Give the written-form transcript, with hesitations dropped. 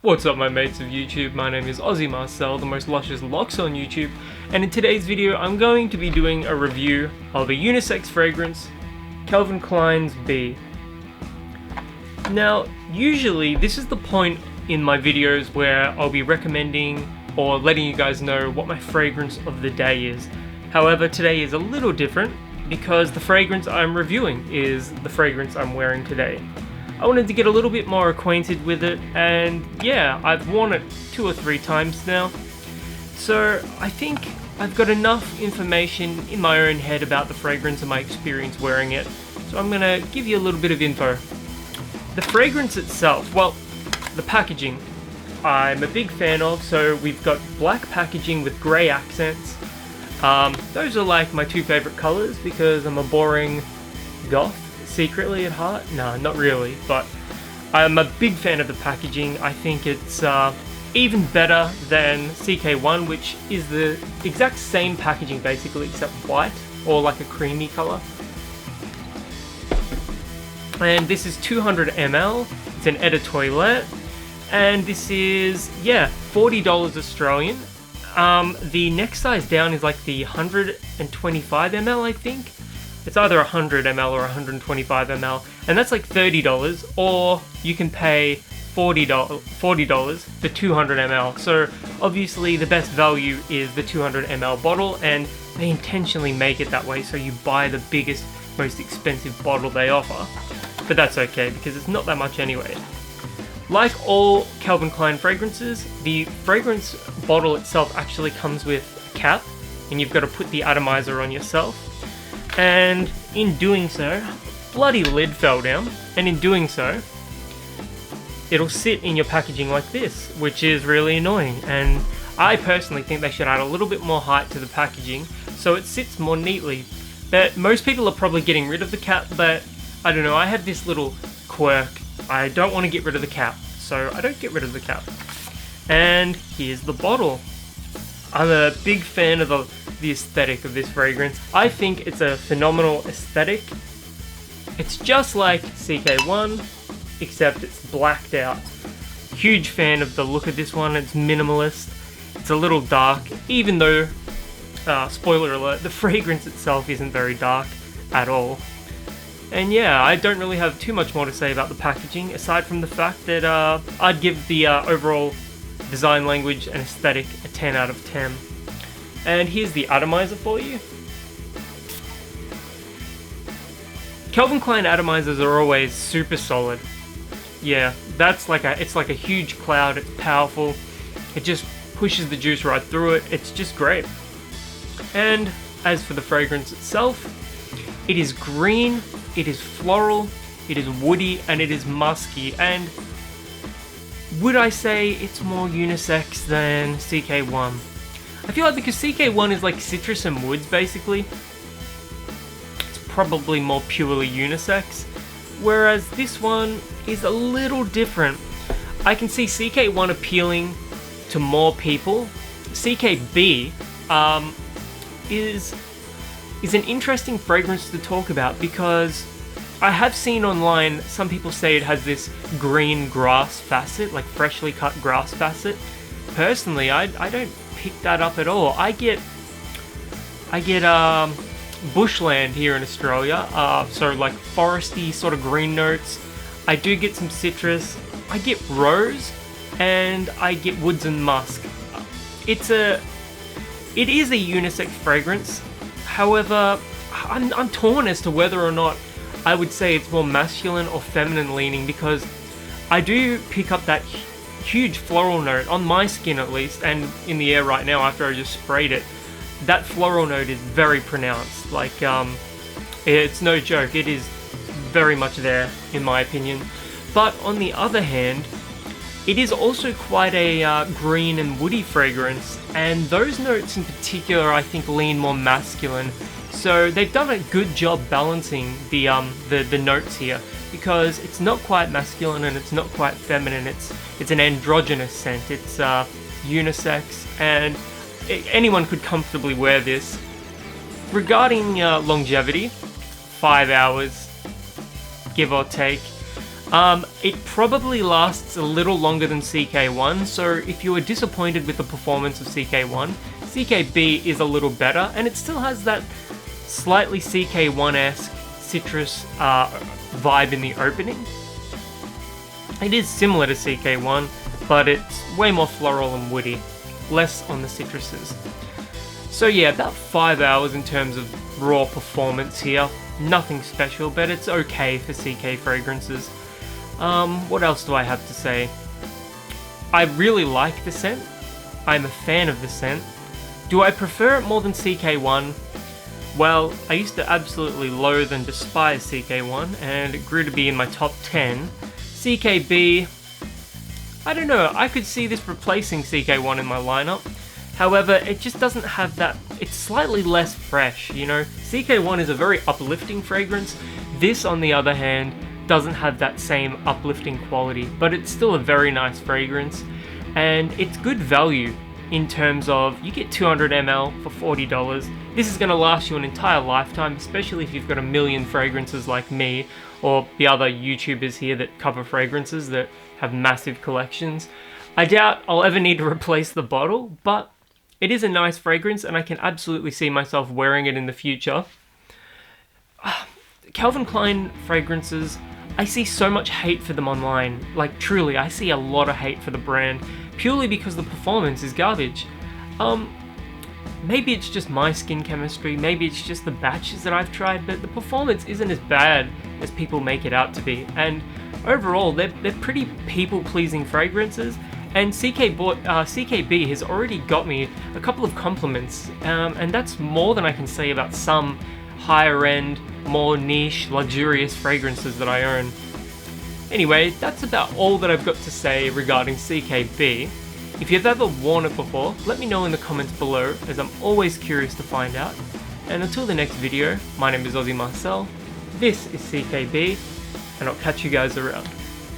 What's up my mates of YouTube, my name is Aussie Marcel, the most luscious locks on YouTube, and in today's video I'm going to be doing a review of a unisex fragrance, Calvin Klein's Bee. Now, usually this is the point in my videos where I'll be recommending or letting you guys know what my fragrance of the day is. However, today is a little different because the fragrance I'm reviewing is the fragrance I'm wearing today. I wanted to get a little bit more acquainted with it, and yeah, I've worn it 2 or 3 times now. So I think I've got enough information in my own head about the fragrance and my experience wearing it. So I'm gonna give you a little bit of info. The fragrance itself, well, the packaging, I'm a big fan of. So we've got black packaging with grey accents. Those are like my 2 favorite colours because I'm a boring goth. Secretly at heart? No, not really, but I'm a big fan of the packaging. I think it's even better than CK1, which is the exact same packaging basically, except white, or like a creamy colour. And this is 200 ml, it's an Eau de Toilette, and this is, yeah, $40 Australian. The next size down is like the 125 ml, I think. It's either 100 ml or 125 ml, and that's like $30, or you can pay $40 for 200 ml. So obviously the best value is the 200 ml bottle, and they intentionally make it that way so you buy the biggest, most expensive bottle they offer. But that's okay because it's not that much anyway. Like all Calvin Klein fragrances, the fragrance bottle itself actually comes with a cap, and you've got to put the atomizer on yourself. And in doing so, bloody lid fell down, and in doing so, it'll sit in your packaging like this, which is really annoying. And I personally think they should add a little bit more height to the packaging so it sits more neatly. But most people are probably getting rid of the cap, but I don't know, I have this little quirk. I don't want to get rid of the cap, so I don't get rid of the cap. And here's the bottle. I'm a big fan of the aesthetic of this fragrance. I think it's a phenomenal aesthetic. It's just like CK1, except it's blacked out. Huge fan of the look of this one. It's minimalist. It's a little dark, even though, spoiler alert, the fragrance itself isn't very dark at all. And yeah, I don't really have too much more to say about the packaging, aside from the fact that I'd give the overall design language and aesthetic a 10 out of 10. And here's the atomizer for you. Calvin Klein atomizers are always super solid. Yeah, that's like it's like a huge cloud. It's powerful. It just pushes the juice right through it. It's just great. And as for the fragrance itself, it is green, it is floral, it is woody, and it is musky. And would I say it's more unisex than CK1? I feel like because CK1 is like citrus and woods basically, it's probably more purely unisex, whereas this one is a little different. I can see CK1 appealing to more people. CKB is an interesting fragrance to talk about because I have seen online some people say it has this green grass facet, like freshly cut grass facet. Personally, I don't pick that up at all. I get bushland here in Australia, so like foresty sort of green notes. I do get some citrus. I get rose, and I get woods and musk. It is a unisex fragrance. However, I'm torn as to whether or not I would say it's more masculine or feminine leaning, because I do pick up that huge floral note on my skin at least, and in the air right now after I just sprayed it. That floral note is very pronounced. Like, it's no joke. It is very much there in my opinion. But on the other hand, it is also quite a green and woody fragrance, and those notes in particular I think lean more masculine. So they've done a good job balancing the notes here, because it's not quite masculine and it's not quite feminine. It's an androgynous scent. It's unisex, and anyone could comfortably wear this. Regarding longevity, 5 hours, give or take. It probably lasts a little longer than CK1, so if you were disappointed with the performance of CK1, CKB is a little better, and it still has that slightly CK1-esque citrus vibe in the opening. It is similar to CK1, but it's way more floral and woody, less on the citruses. So yeah, about 5 hours in terms of raw performance here. Nothing special, but it's okay for CK fragrances. What else do I have to say? I really like the scent. I'm a fan of the scent. Do I prefer it more than CK1? Well, I used to absolutely loathe and despise CK1, and it grew to be in my top 10. CKB, I don't know, I could see this replacing CK1 in my lineup. However, it just doesn't have that, it's slightly less fresh, you know? CK1 is a very uplifting fragrance. This, on the other hand, doesn't have that same uplifting quality, but it's still a very nice fragrance, and it's good value in terms of, you get 200 ml for $40. This is going to last you an entire lifetime, especially if you've got a million fragrances like me, or the other YouTubers here that cover fragrances that have massive collections. I doubt I'll ever need to replace the bottle, but it is a nice fragrance and I can absolutely see myself wearing it in the future. Calvin Klein fragrances, I see so much hate for them online. Like, truly, I see a lot of hate for the brand, purely because the performance is garbage. Maybe it's just my skin chemistry, maybe it's just the batches that I've tried, but the performance isn't as bad as people make it out to be. And overall, they're pretty people-pleasing fragrances, and CKB has already got me a couple of compliments, and that's more than I can say about some higher-end, more niche, luxurious fragrances that I own. Anyway, that's about all that I've got to say regarding CKB. If you've ever worn it before, let me know in the comments below, as I'm always curious to find out. And until the next video, my name is Aussie Marcel, this is CKB, and I'll catch you guys around.